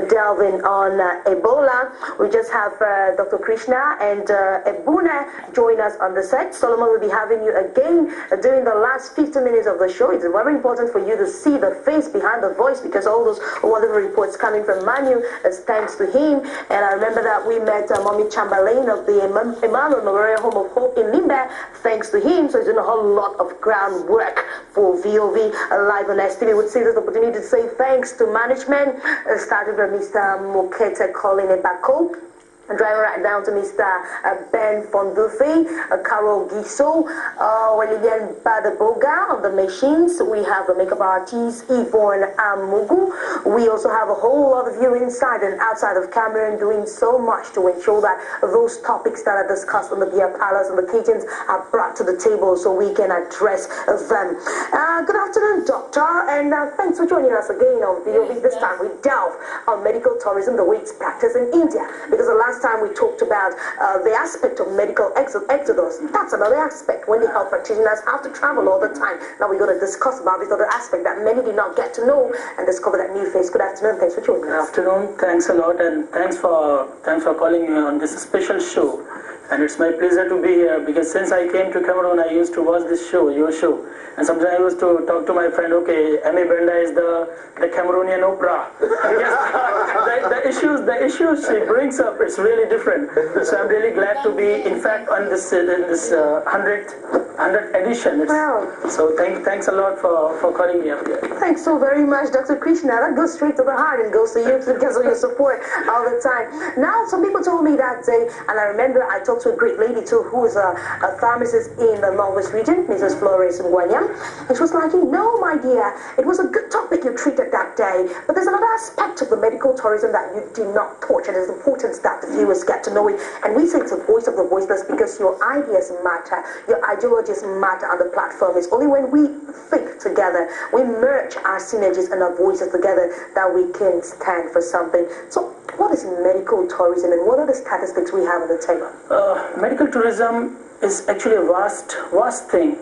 delving on Ebola. We just have Dr. Krishna and Ebuna join us on the set. Solomon will be having you again during the last 15 minutes of the show. It's very important for you to see the face behind the voice, because all those wonderful reports coming from Manu is thanks to him. And I remember that we met Mommy Chamberlain of the Emmanuel Memorial Home of Hope in Limbe, thanks to him. So he's doing a whole lot of groundwork for VOV live on STV. Would see this opportunity to say thanks to management, starting from Mr. Mokete Colin Ebako, driving right down to Mr. Ben Fondufi, Carol Giso, Lilian Badaboga of the machines. We have the makeup artist Yvonne Amugu. We also have a whole lot of you inside and outside of Cameroon doing so much to ensure that those topics that are discussed on the beer parlors and the kitchens are brought to the table so we can address them. Good afternoon, Doctor, and thanks for joining us again on VOV. This time we delve on medical tourism, the way it's practiced in India, because the last time we talked about the aspect of medical exodus. That's another aspect when the health practitioners have to travel all the time. Now we're going to discuss about this other aspect that many did not get to know and discover that new face. Good afternoon. Thanks for joining us. Good afternoon. Thanks a lot, and thanks for calling me on this special show. And it's my pleasure to be here, because since I came to Cameroon, I used to watch this show, your show. And sometimes I used to talk to my friend, okay, Amy Brenda is the Cameroonian Oprah. Because the issues she brings up, it's really different. So I'm really glad to be, in fact, on this 100th edition. Wow. So thanks a lot for calling me up here. Thanks so very much, Dr. Krishna. That goes straight to the heart and goes to you because of your support all the time. Now, some people told me that day, and I remember I talked to a great lady too, who is a pharmacist in the Northwest region, Mrs. Flores Nguanyam, and she was like, no, my dear, it was a good topic you treated that day, but there's another aspect of the medical tourism that you did not touch, and it's important that the viewers get to know it. And we say it's a voice of the voiceless, because your ideas matter, your ideologies matter on the platform. It's only when we think together, we merge our synergies and our voices together, that we can stand for something. So what is medical tourism, and what are the statistics we have on the table? Medical tourism is actually a vast thing.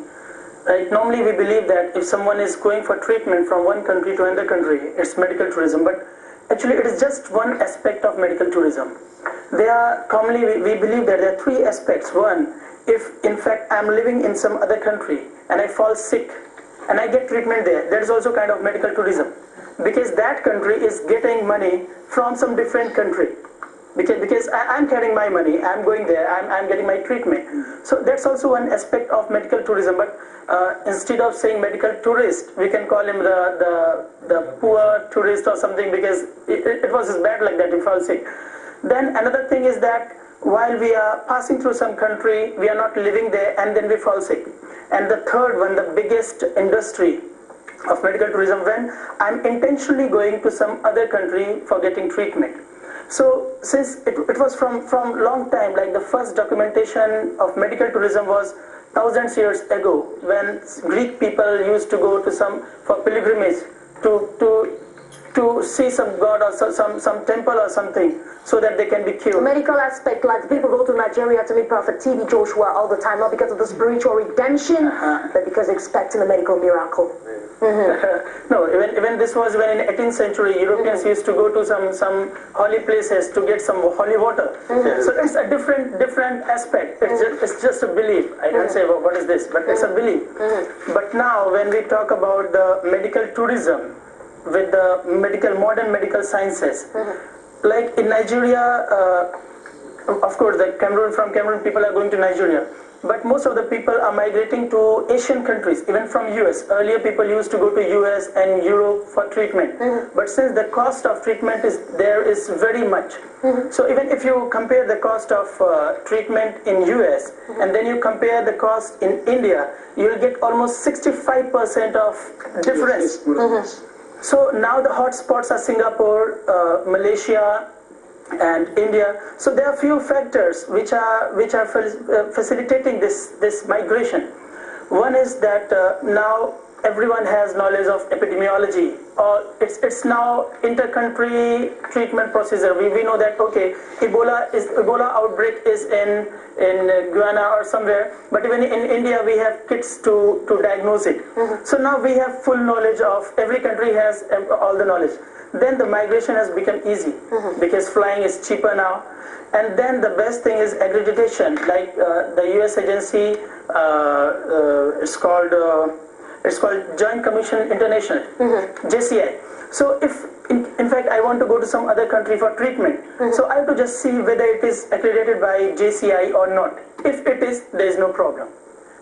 Right? Normally we believe that if someone is going for treatment from one country to another country, it's medical tourism. But actually it is just one aspect of medical tourism. Commonly we believe that there are three aspects. One, if in fact I'm living in some other country and I fall sick and I get treatment there, that is also kind of medical tourism, because that country is getting money from some different country. Because I'm carrying my money, I'm going there, I'm getting my treatment. So that's also one aspect of medical tourism. But instead of saying medical tourist, we can call him the poor tourist or something, because it was just bad like that, he fell sick. Then another thing is that while we are passing through some country, we are not living there, and then we fall sick. And the third one, the biggest industry of medical tourism, when I'm intentionally going to some other country for getting treatment. So since it was from long time, like the first documentation of medical tourism was thousands years ago, when Greek people used to go to for pilgrimage to see some god or some temple or something, so that they can be cured. The medical aspect, like people go to Nigeria to meet Prophet T.B. Joshua all the time, not because of the spiritual redemption, but because expecting a medical miracle. No, even this was when in 18th century Europeans used to go to some holy places to get some holy water. So it's a different aspect. It's just a belief. I don't say what is this, but it's a belief. But now when we talk about the medical tourism with the modern medical sciences, like in Nigeria, of course from Cameroon people are going to Nigeria. But most of the people are migrating to Asian countries, even from US. Earlier people used to go to US and Europe for treatment. But since the cost of treatment is very much. So even if you compare the cost of treatment in US and then you compare the cost in India, you will get almost 65% of difference. So now the hotspots are Singapore, Malaysia, and India. So there are few factors which are facilitating this migration. One is that now everyone has knowledge of epidemiology, or it's now inter-country treatment procedure. We know that okay, Ebola outbreak is in Guyana or somewhere, but even in India we have kits to diagnose it. So now we have full knowledge of, every country has all the knowledge. then the migration has become easy because flying is cheaper now. And then the best thing is accreditation, like the US agency, it's called Joint Commission International, JCI. So if in fact I want to go to some other country for treatment, so I have to just see whether it is accredited by JCI or not. If it is, there is no problem.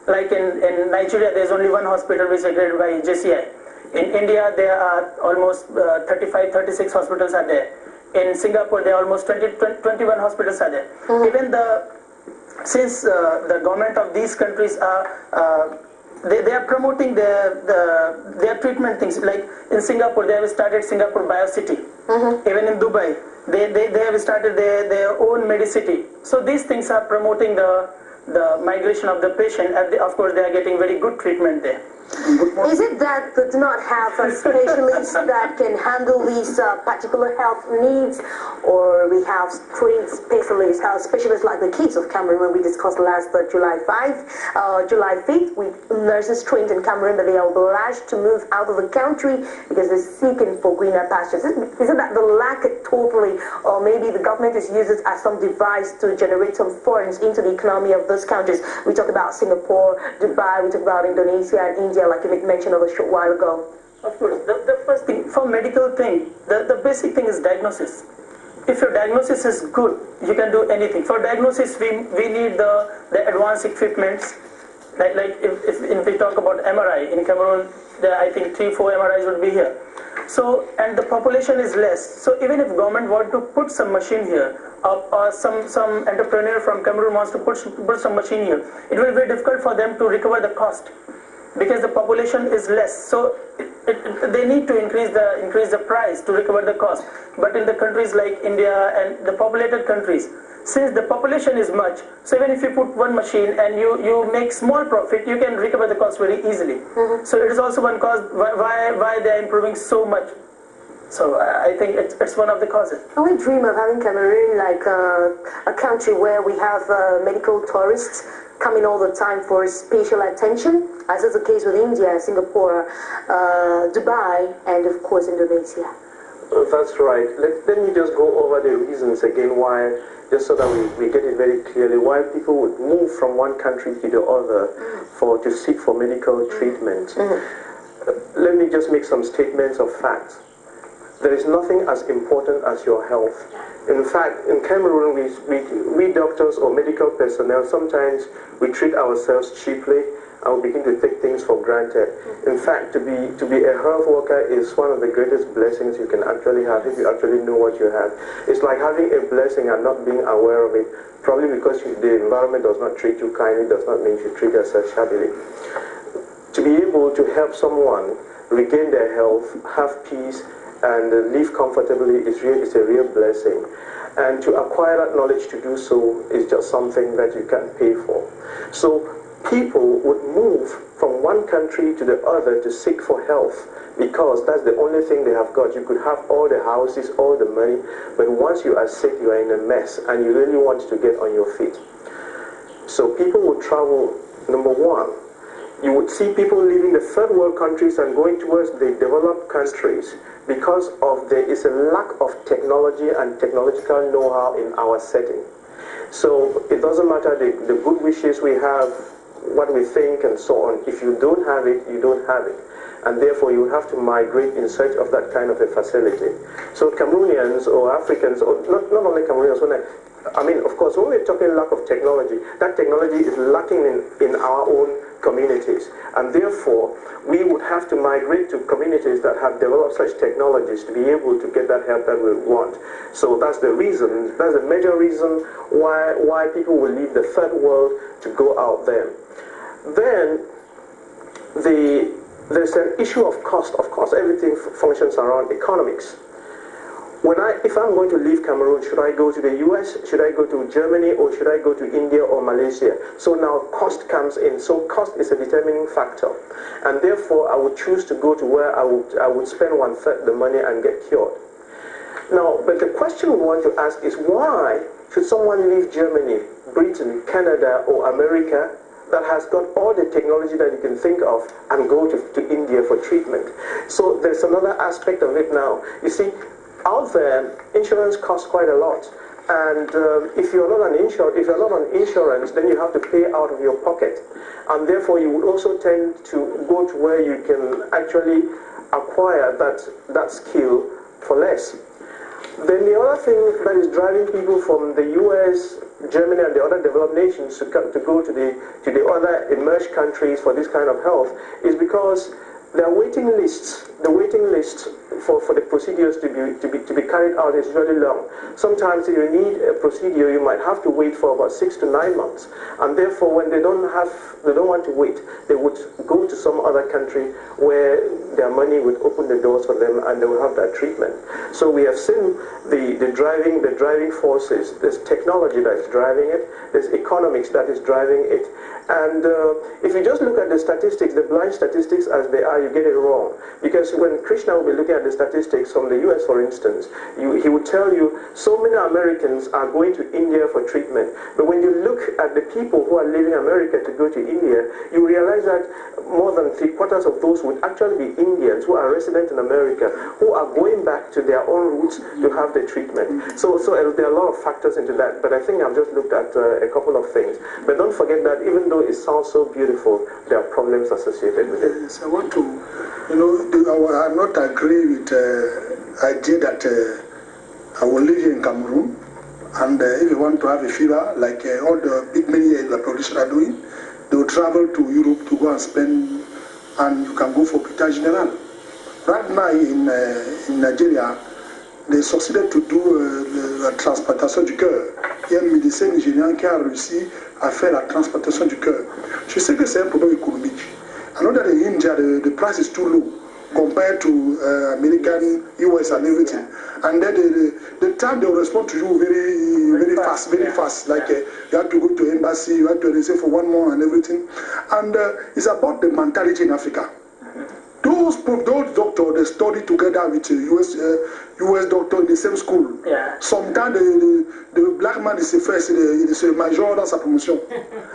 Like in Nigeria, there is only one hospital which is accredited by JCI. In India, there are almost 35, 36 hospitals are there. In Singapore, there are almost 21 hospitals are there. Even since the government of these countries are they are promoting their treatment things. Like in Singapore, they have started Singapore BioCity. Even in Dubai, they have started their own Medicity. So these things are promoting the migration of the patient, and of course they are getting very good treatment there. Is it that they do not have a specialist that can handle these particular health needs, or we have trained specialists, like the case of Cameroon when we discussed last July 5th, with nurses trained in Cameroon, but they are obliged to move out of the country because they're seeking for greener pastures? Is it that the lack totally, or maybe the government is using it as some device to generate some funds into the economy of those countries? We talk about Singapore, Dubai, we talk about Indonesia and India, like you mentioned a short while ago. Of course, the first thing for medical thing, the basic thing is diagnosis. If your diagnosis is good, you can do anything. For diagnosis, we need the advanced equipments. Like if we talk about MRI in Cameroon, I think 3-4 MRIs would be here. So, and the population is less. So even if government want to put some machine here, or some entrepreneur from Cameroon wants to put some machine here, it will be very difficult for them to recover the cost, because the population is less. So they need to increase the price to recover the cost. But in the countries like India and the populated countries, since the population is much, so even if you put one machine and you make small profit, you can recover the cost very easily. So it is also one cause why they are improving so much. So I think it's one of the causes. And we dream of having Cameroon like a country where we have medical tourists coming all the time for special attention, as is the case with India, Singapore, Dubai, and of course Indonesia. That's right. Let me just go over the reasons again why, just so that we get it very clearly, why people would move from one country to the other to seek for medical treatment. Let me just make some statements of facts. There is nothing as important as your health. In fact, in Cameroon, we doctors or medical personnel, sometimes we treat ourselves cheaply and we begin to take things for granted. In fact, to be a health worker is one of the greatest blessings you can actually have if you actually know what you have. It's like having a blessing and not being aware of it, probably because the environment does not treat you kindly, does not mean you treat yourself shabbily. To be able to help someone regain their health, have peace, and live comfortably is a real blessing. And to acquire that knowledge to do so is just something that you can't pay for. So people would move from one country to the other to seek for health, because that's the only thing they have got. You could have all the houses, all the money, but once you are sick, you are in a mess and you really want to get on your feet. So people would travel. Number one, you would see people leaving the third world countries and going towards the developed countries, because there is a lack of technology and technological know-how in our setting. So it doesn't matter the good wishes we have, what we think and so on. If you don't have it, you don't have it. And therefore you have to migrate in search of that kind of a facility. So Cameroonians or Africans, or not only Cameroonians, I mean, of course, when we're talking lack of technology, that technology is lacking in our own communities. And therefore, we would have to migrate to communities that have developed such technologies to be able to get that help that we want. So that's the reason, that's the major reason why people will leave the third world to go out there. Then, there's an issue of cost. Of course, everything functions around economics. If I'm going to leave Cameroon, should I go to the US, should I go to Germany, or should I go to India or Malaysia? So now cost comes in. So cost is a determining factor. And therefore, I would choose to go to where I would spend 1/3 the money and get cured. Now, but the question we want to ask is, why should someone leave Germany, Britain, Canada, or America, that has got all the technology that you can think of and go to India for treatment. So there's another aspect of it now. You see, out there, insurance costs quite a lot. And if you're not on insurance, then you have to pay out of your pocket. And therefore, you would also tend to go to where you can actually acquire that skill for less. Then the other thing that is driving people from the US, Germany, and the other developed nations to go to the other emerged countries for this kind of health is because there are waiting lists. The waiting list for the procedures to be carried out is really long. Sometimes if you need a procedure, you might have to wait for about 6 to 9 months. And therefore, when they don't want to wait, they would go to some other country where their money would open the doors for them and they will have that treatment. So we have seen the driving forces. There's technology that is driving it. There's economics that is driving it. And if you just look at the statistics, the blind statistics as they are, you get it wrong. Because when Krishna will be looking at the statistics from the US, for instance, he would tell you so many Americans are going to India for treatment. But when you look at the people who are leaving America to go to India, you realize that more than 3/4 of those would actually be Indians who are resident in America, who are going back to their own roots to have the treatment. So there are a lot of factors into that. But I think I've just looked at a couple of things. But don't forget that even though it sounds so beautiful, there are problems associated with it. Yes, I want to, I'm not agree with the idea that I will live in Cameroon, and if you want to have a fever, like all the big many the producers are doing, they will travel to Europe to go and spend, and you can go for Hôpital Général. Right now in Nigeria, they succeeded to do la transplantation du cœur. Il y a un médecin nigérien qui a réussi à faire la transplantation du cœur. Je sais que c'est un problème économique. I know that in India the price is too low compared to American, US and everything. And then the time they will respond to you very fast. Like you have to go to embassy, you have to receive for 1 month and everything. And it's about the mentality in Africa. Those doctors, they study together with US doctor in the same school. Yeah. Sometimes the black man is the first, il est le major dans sa promotion.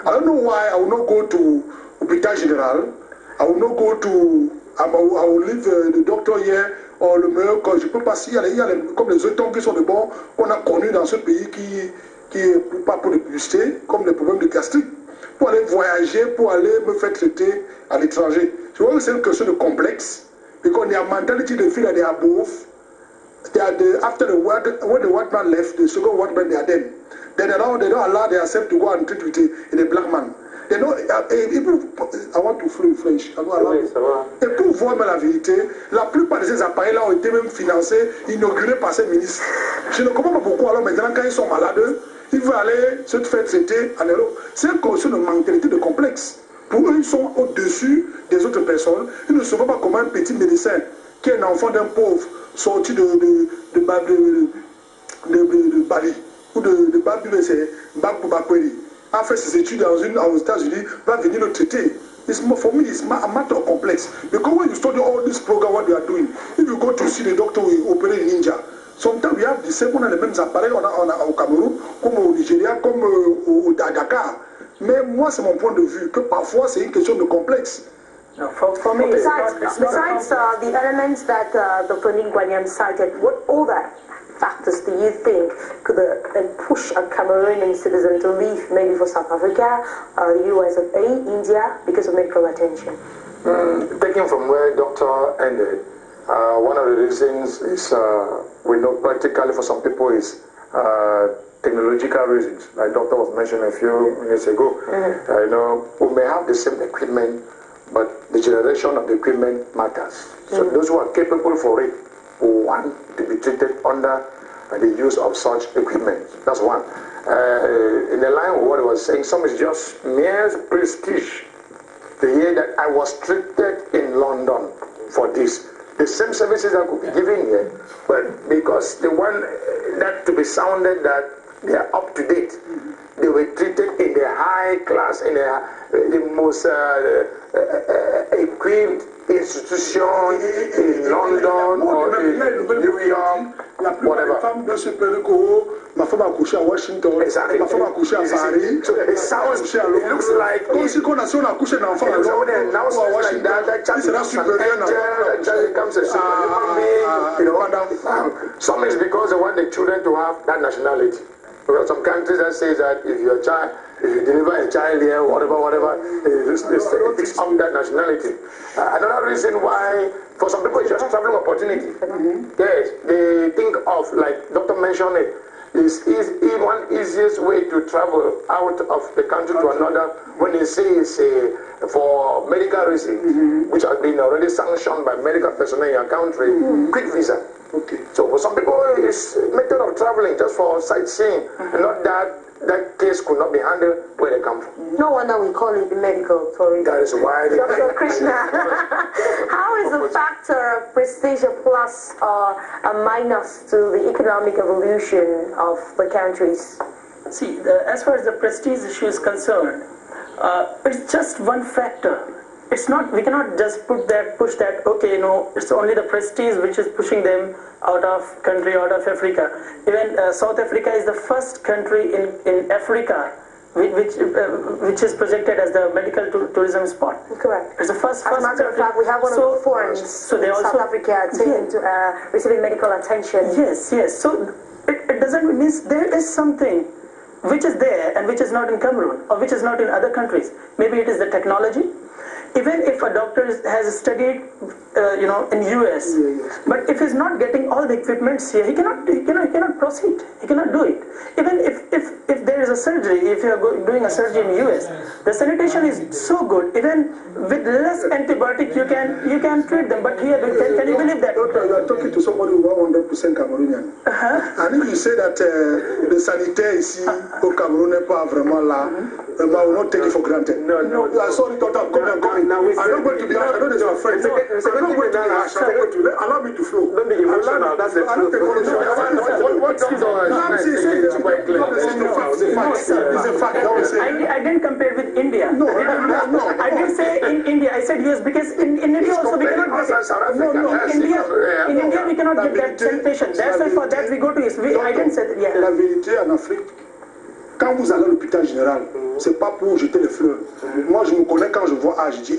I don't know why I will not go to Hôpital Général. I will not go to, I will leave the doctor here, or le meilleur, quand je peux pas, il y a comme les autres qui sont de bons, qu'on a connus dans ce pays qui pas pour les publicités, comme les problèmes de gastrique, pour aller voyager, pour aller me faire traiter à l'étranger. Je vois que c'est une question de complexe, because their mentality they feel that they are both. After when the white man left, the second white man they are dead. Then they don't allow themselves to go and treat with a black man. They know, I want to fly French. Et pour voir la vérité, la plupart de ces appareils-là ont été même financés, inaugurés par ces ministres. Je ne comprends pas pourquoi alors maintenant quand ils sont malades, ils veulent aller se faire traiter en Europe. C'est une question de mentalité de complexe. Pour eux, ils sont au-dessus des autres personnes. Ils ne savent pas comment un petit médecin, qui est un enfant d'un pauvre, sorti de Bali, ou de Babi, c'est Babou Bakweli, a fait ses études aux États-Unis, va venir le traiter. For me, it's a matter of complex. Because when you study all this program, what they are doing, if you go to see the doctor who operate in India, sometimes we have the same, on a les mêmes appareils au Cameroun, comme au Nigeria, comme à Dakar. Mais moi, c'est mon point de vue, que parfois c'est une question de complexe. No, for me, besides the elements that Dr. Ningwanyam cited, what other factors do you think could push a Cameroonian citizen to leave maybe for South Africa, the US, or India because of medical attention? Taking from where Doctor ended, one of the reasons is we know practically for some people is technological reasons, like Doctor was mentioning a few minutes ago. You know, we may have the same equipment, but the generation of the equipment matters. So those who are capable for it will want to be treated under the use of such equipment. That's one. In the line of what I was saying, some is just mere prestige. The year that I was treated in London for this, the same services I could be giving here, but because they want that to be sounded that they are up to date, they were treated in the high class, in the most equipped institution in London or in New York, whatever. Ma femme a couché à Washington, Exactly. ma femme a couché à Paris, so it sounds, it looks like comme si on a couché un enfant à Londres ou à Washington, il sera supérieur à child becomes a human being, you know. Some is because they want the children to have that nationality. Because some countries that say that if your child, if you deliver a child here, whatever, it picks up that nationality. Another reason why, for some people, it's just traveling opportunity. Yes, they think of, like Doctor mentioned it, is one easiest way to travel out of the country to another when they say it's for medical reasons, which has been already sanctioned by medical personnel in your country, quick visa. Okay. So for some people, it's a method of traveling just for sightseeing, and not that case could not be handled where they come from. No wonder we call it the medical tourism. That is why. Dr. Krishna, how is the factor of prestige a plus or a minus to the economic evolution of the countries? See, as far as the prestige issue is concerned, it's just one factor. It's not, we cannot just push that, okay, you know, it's only the prestige which is pushing them out of country, out of Africa. Even South Africa is the first country in Africa which is projected as the medical tourism spot. Correct. It's the first. As a matter of fact, we have one of the forums in South Africa receiving medical attention. Yes. So it doesn't mean there is something which is there and which is not in Cameroon or which is not in other countries. Maybe it is the technology. Even if a doctor has studied, in US, but if he's not getting all the equipments here, he cannot proceed. He cannot do it. Even if there is a surgery, if you are doing a surgery in US, the sanitation is so good. Even with less antibiotic, you can treat them. But here, can you believe that? Doctor, you are talking to somebody who is 100% Cameroonian. And if you say that the sanitaire ici au Cameroun n'est pas vraiment là, I will not take it for granted. No. Sorry, doctor, I'm coming. I'm not going to be harsh. I know that you're afraid. I'm not going to be harsh. Allow me to flow. Don't be emotional. That's the truth. What doctor quite clear. It's a fact. I didn't compare with India. No. I didn't say in India. I said US because in India also we cannot get it. In India we cannot get that sanitation. That's why for that we go to US. I didn't say that. Yeah. La vérité en Afrique, quand vous allez à l'hôpital général, c'est pas pour jeter les fleurs. Moi, je me connais quand je vois je dis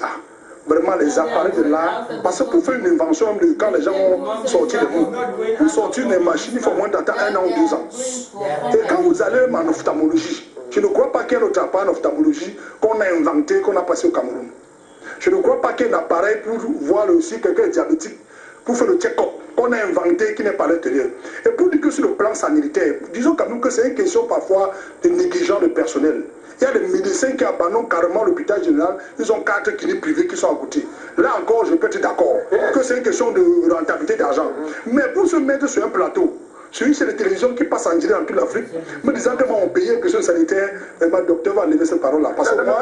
vraiment les appareils de là, parce que pour faire une invention de quand les gens ont sorti de nous, pour sortir une machine, il faut moins d'attendre 1 an ou 2 ans. Et quand vous allez en ophtalmologie, je ne crois pas qu'il y ait un autre appareil en ophtalmologie qu'on a inventé, qu'on a passé au Cameroun. Je ne crois pas qu'il y ait un appareil pour voir si quelqu'un est diabétique, pour faire le check-up qu'on a inventé qui n'est pas à l'intérieur. Et pour dire que sur le plan sanitaire, disons quand même que c'est une question parfois de négligence de personnel. Il y a des médecins qui abandonnent carrément l'hôpital général, ils ont 4 cliniques privées qui sont à côté. Là encore, je peux être d'accord que c'est une question de rentabilité d'argent. Mais pour se mettre sur un plateau, sur une chaîne de télévision qui passe en direct dans toute l'Afrique, me disant que on paye une question sanitaire, le docteur va lever cette parole-là. Parce que no,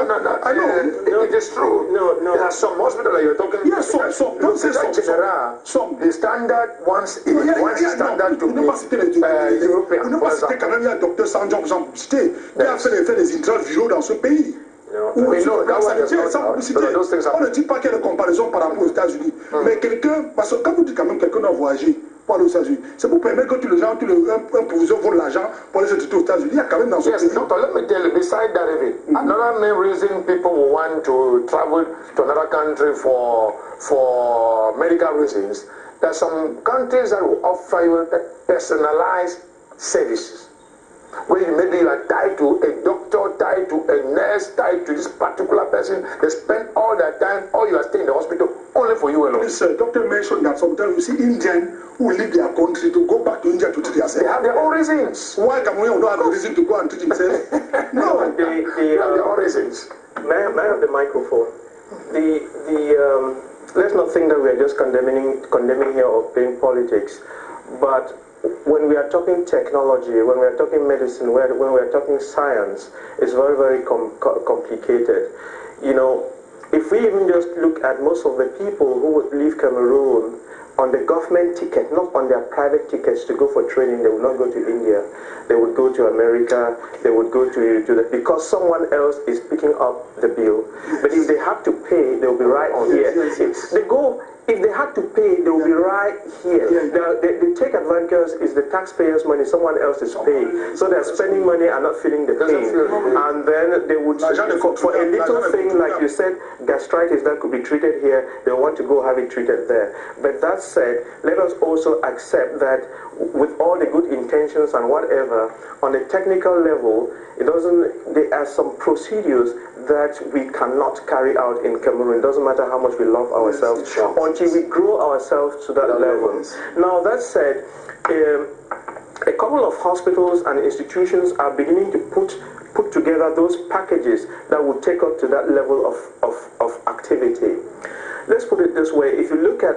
it is true. No. There are some hospitals that you're talking about. Yes, some. Don't say some. The standard once standard to European. On n'a pas cité quand même, il y a un docteur Sanjon, pour exemple, cité, qui a fait des interviews dans ce pays. On ne dit pas qu'il y a une comparaison par rapport aux États-Unis. Mais quelqu'un, parce que quand vous dites quand même quelqu'un doit voyager pour aller aux États-Unis, c'est pour permettre que tous les gens, un proviseur vole l'argent pour aller aux États-Unis. Il y a quand même dans ce pays. Doctor, let me tell you, beside that, another main reason people will want to travel to another country for medical reasons, there are some countries that will offer you personalized services. Where maybe you are tied to a doctor, tied to a nurse, tied to this particular person. They spend all their time, all you are staying in the hospital, only for you alone. This doctor mentioned that sometimes you see Indians who leave their country to go back to India to treat themselves. They have their own reasons. Why Cameroon don't have a reason to go and treat himself? No, they have their own reasons. May I have the microphone? Let's not think that we are just condemning here or playing politics, but when we are talking technology, when we are talking medicine, when we are talking science, it's very, very complicated. You know, if we even just look at most of the people who would leave Cameroon on the government ticket, not on their private tickets to go for training. They would not go to India. They would go to America. They would go because someone else is picking up the bill. But if they have to pay, they will be right here. If they have to pay, they will be right here. They take advantage is the taxpayers' money, someone else is paying. So they're spending money and not feeling the pain. And then they would, for a little thing, like you said, gastritis that could be treated here, they want to go have it treated there. But that said, let us also accept that with all the good intentions and whatever, on a technical level, there are some procedures that we cannot carry out in Cameroon. It doesn't matter how much we love ourselves, until we grow ourselves to that level. Now, that said, a couple of hospitals and institutions are beginning to put together those packages that will take up to that level of activity. Let's put it this way: if you look at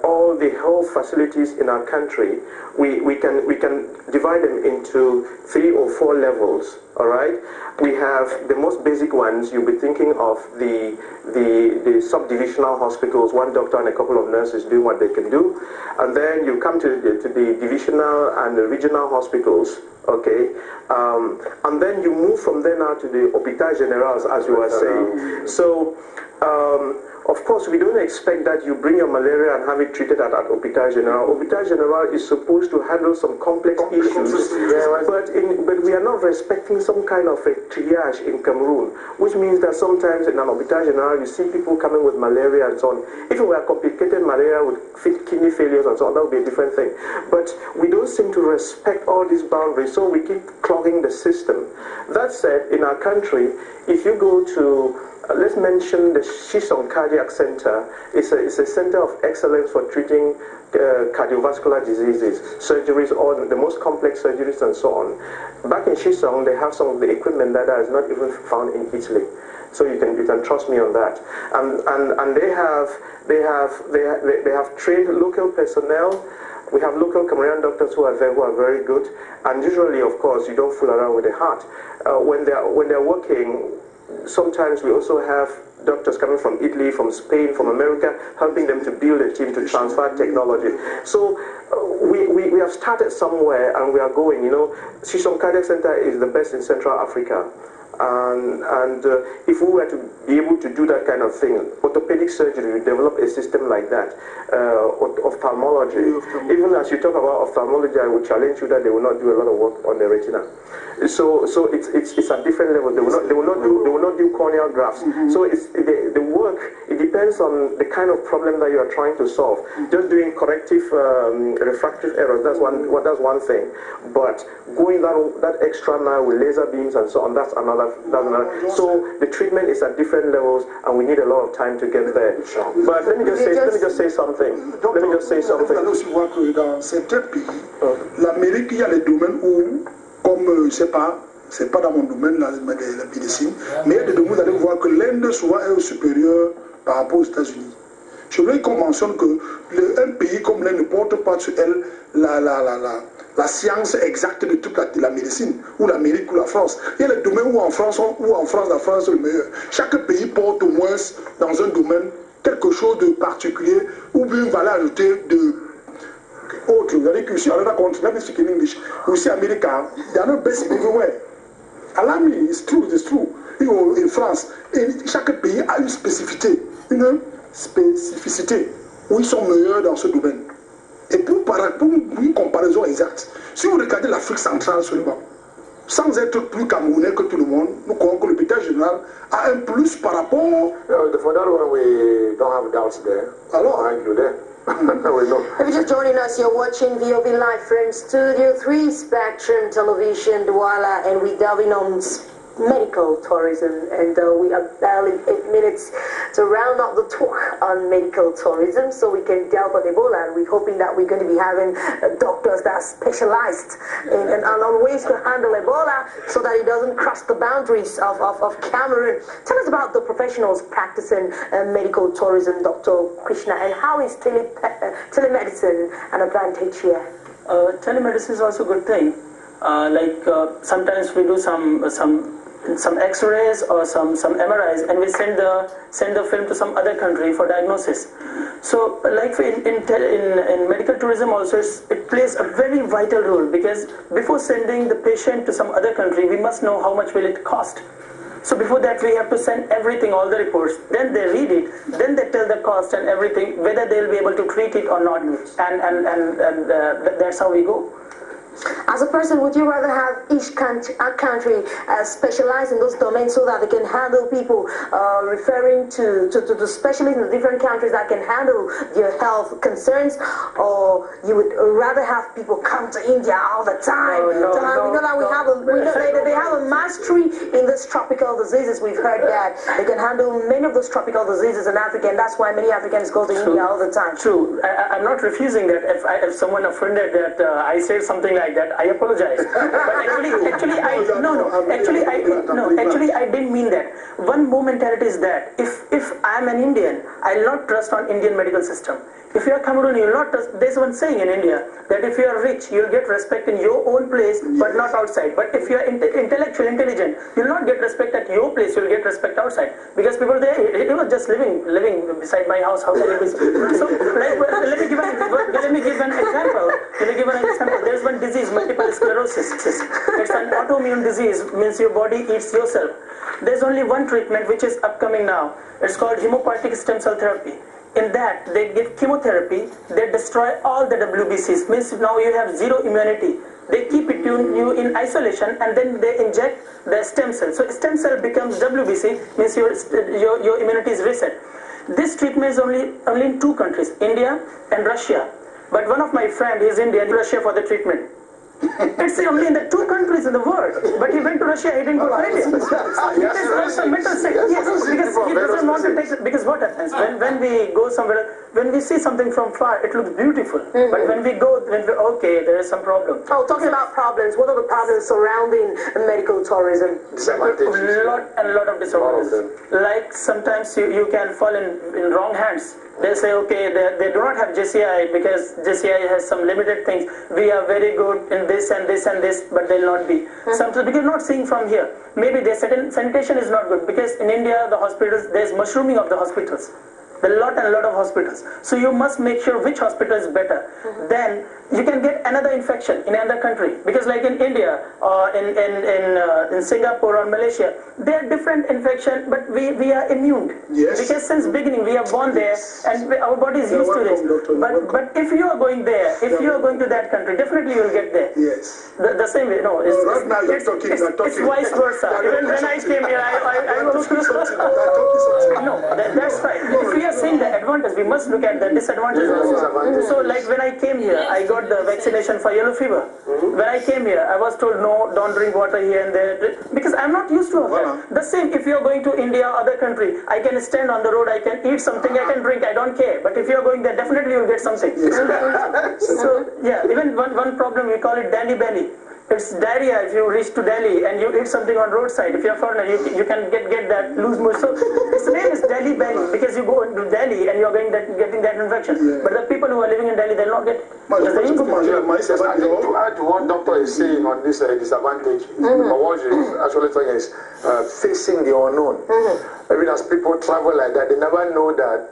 all the health facilities in our country, we can divide them into 3 or 4 levels. All right, we have the most basic ones. You'll be thinking of the subdivisional hospitals, one doctor and a couple of nurses doing what they can do, and then you come to the divisional and the regional hospitals. Okay, and then you move from there now to the Hôpital Généraux, as you were saying. So. Of course, we don't expect that you bring your malaria and have it treated at Hôpital Général. Hôpital Général is supposed to handle some complex issues, but we are not respecting some kind of a triage in Cameroon, which means that sometimes in an Hôpital Général you see people coming with malaria and so on. If it were complicated malaria with kidney failures and so on, that would be a different thing. But we don't seem to respect all these boundaries, so we keep clogging the system. That said, in our country, if you go to let's mention the Shishong Cardiac Center. It's a center of excellence for treating cardiovascular diseases, surgeries, all the most complex surgeries and so on. Back in Shishong, they have some of the equipment that is not even found in Italy. So you can trust me on that. And they have trained local personnel. We have local Cameroonian doctors who are very good. And usually, of course, you don't fool around with the heart. When they're working, sometimes we also have doctors coming from Italy, from Spain, from America, helping them to build a team to transfer technology. So we have started somewhere and we are going. Shishong Cardiac Center is the best in Central Africa. And if we were to be able to do that kind of thing, orthopedic surgery, we develop a system like that. Ophthalmology, even as you talk about ophthalmology, I would challenge you that they will not do a lot of work on the retina. So it's a different level. They will not do corneal grafts. So it's the work. It depends on the kind of problem that you are trying to solve. Just doing corrective refractive errors, that's one thing. But going that extra mile with laser beams and so on, that's another. So the treatment is at different levels, and we need a lot of time to get there. But let me just say something. Aussi voir que dans certains pays, l'Amérique, il y a les domaines où, comme c'est pas dans mon domaine la médecine, mais il y a des domaines où vous allez voir que l'Inde souvent est supérieure par rapport aux États-Unis. Je voudrais qu'on mentionne que un pays comme l'Inde ne porte pas sur elle la science exacte de toute la médecine, ou l'Amérique ou la France. Il y a les domaines où en France la France est le meilleur. Chaque pays porte au moins dans un domaine quelque chose de particulier ou bien une valeur ajoutée de autre. Vous allez que si on a continent de speaking English, aussi américain, they are not best everywhere. Allow me, it's true. In France, chaque pays a une spécificité où ils sont meilleurs dans ce domaine. Et pour une comparaison exacte, si vous regardez l'Afrique centrale seulement, sans être plus camerounais que tout le monde, nous croyons que l'hôpital général a un plus par rapport. For that one, we don't have doubts there. Alors, If you're just joining us, you're watching VOV Live from Studio 3 Spectrum Television, Douala, and we're delving on medical tourism, and we are barely 8 minutes to round up the talk on medical tourism, so we can delve on Ebola, and we're hoping that we're going to be having doctors that are specialized in on ways to handle Ebola so that it doesn't cross the boundaries of Cameroon. Tell us about the professionals practicing medical tourism, Dr. Krishna, and how is telemedicine an advantage here? Telemedicine is also a good thing. Sometimes we do some X-rays or some MRIs, and we send the film to some other country for diagnosis. So, like in medical tourism also, it plays a very vital role, because before sending the patient to some other country, we must know how much will it cost. So before that, we have to send everything, all the reports. Then they read it. Then they tell the cost and everything, whether they'll be able to treat it or not. And that's how we go. As a person, would you rather have each country specialize in those domains so that they can handle people referring to specialists in the different countries that can handle their health concerns, or you would rather have people come to India all the time? We know that they have a mastery in these tropical diseases. We've heard that they can handle many of those tropical diseases in Africa, and that's why many Africans go to India all the time. True. I'm not refusing that. If someone offended that I said something like that, I apologize. But actually I didn't mean that. One more mentality is that if I'm an Indian, I'll not trust on Indian medical system. If you are Cameroon, you'll not trust. There's one saying in India that if you are rich, you'll get respect in your own place, but not outside. But if you are intellectual, intelligent, you'll not get respect at your place. You'll get respect outside, because people there, he was just living beside my house. How can you be? So, like, let me give an example. There's one disease, multiple sclerosis. It's an autoimmune disease. Means your body eats yourself. There's only one treatment which is upcoming now. It's called hematopoietic stem cell therapy. In that, they give chemotherapy, they destroy all the WBCs, means now you have zero immunity. They keep you in isolation, and then they inject the stem cell. So stem cell becomes WBC, means your immunity is reset. This treatment is only in two countries, India and Russia. But one of my friends is Indian, Russia for the treatment. It's only in the two countries in the world. But he went to Russia, he didn't go to India. It is also mental sick. Yes, because he doesn't want to take it. Because what happens? When we go somewhere, when we see something from far, it looks beautiful. But when we go, okay, there is some problem. Oh, talking about problems, what are the problems surrounding medical tourism? A lot of disadvantages. Like sometimes you can fall in wrong hands. They say, okay, they do not have JCI because JCI has some limited things. We are very good in this and this and this, but they'll not be. Sometimes because not seeing from here. Maybe their sanitation is not good, because in India, the hospitals, there's mushrooming of the hospitals. There are a lot of hospitals. So you must make sure which hospital is better. Then you can get another infection in another country. Because like in India or in Singapore or Malaysia, they are different infection, but we are immune. Yes. Because since beginning we are born there, and our body is used to this. But if you are going there, if you are going to that country, definitely you will get there. Yes. The same way. No, it's vice versa. Even when I came here, I was no, that's right. If we are saying the advantage, we must look at the disadvantages also. So like when I came here, I got the vaccination for yellow fever. When I came here, I was told no, don't drink water here and there, because I'm not used to that. The same, if you're going to India or other country, I can stand on the road, I can eat something, I can drink, I don't care. But if you're going there, definitely you'll get something. So yeah, even one problem, we call it Delhi belly. It's diarrhea if you reach to Delhi and you eat something on roadside. If you're a foreigner, you can get that loose motion. So its name is Delhi belly, because you go to Delhi and you're getting that infection. But the people who are living in Delhi, they'll not get it. I think to add to what doctor is saying on this disadvantage, what you're actually saying is facing the unknown. Even as people travel like that, they never know that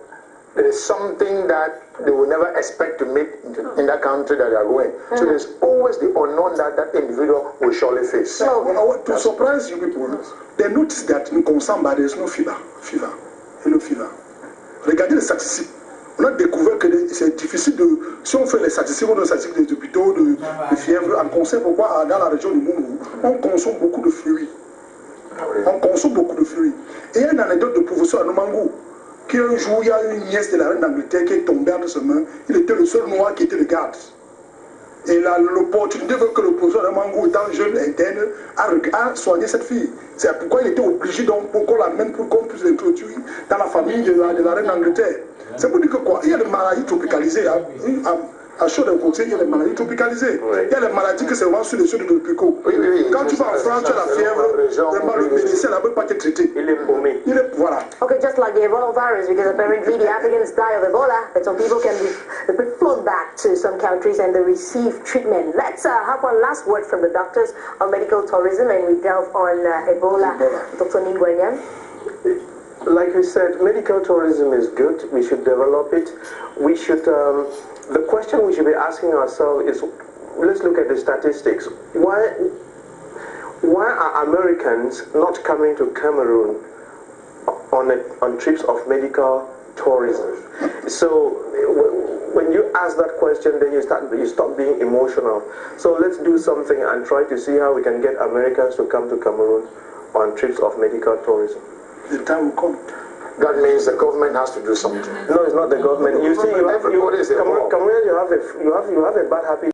there is something that they will never expect to meet in that country that they are going. So there's always the unknown that individual will surely face. So, to surprise you people, they notice that in Konsamba there is no fever. Hello fever. Regardez les statistiques. On a découvert que c'est difficile de... Si on fait les statistiques, on a les statistiques des hôpitaux, de fièvre, on constate pourquoi dans la région du Mungu, on consomme beaucoup de fruits. On consomme beaucoup de fruits. Et il y a une anecdote de professeur à Nomangu, qui un jour, il y a une nièce de la reine d'Angleterre qui est tombée entre ses mains. Il était le seul noir qui était le garde. Et l'opportunité veut que le professeur Nomangu, étant jeune interne, a soigné cette fille. C'est pourquoi il était obligé donc pour qu'on l'amène, pour qu'on puisse l'introduire dans la famille de la reine d'Angleterre. C'est pour dire que quoi? Il y a des maladies tropicalisées. À chaud d'un côté, il y a des maladies tropicalisées. Il y a les maladies que c'est vraiment sur les choses de tropicaux. Quand tu vas en France, tu as la fièvre, vraiment le médecin ne peut pas te traiter. Il est paumé. Voilà. Okay, just like the Ebola virus, because apparently the Africans die of Ebola, and some people can be flown back to some countries and they receive treatment. Let's have one last word from the doctors on medical tourism, and we delve on Ebola. Dr. Ningwenyan. Like we said, medical tourism is good. We should develop it. We should. The question we should be asking ourselves is, let's look at the statistics. Why are Americans not coming to Cameroon on trips of medical tourism? So when you ask that question, then you stop being emotional. So let's do something and try to see how we can get Americans to come to Cameroon on trips of medical tourism. The time will come. That means the government has to do something. No, it's not the government. You see, Everybody is involved. Cameroon, you have a bad habit.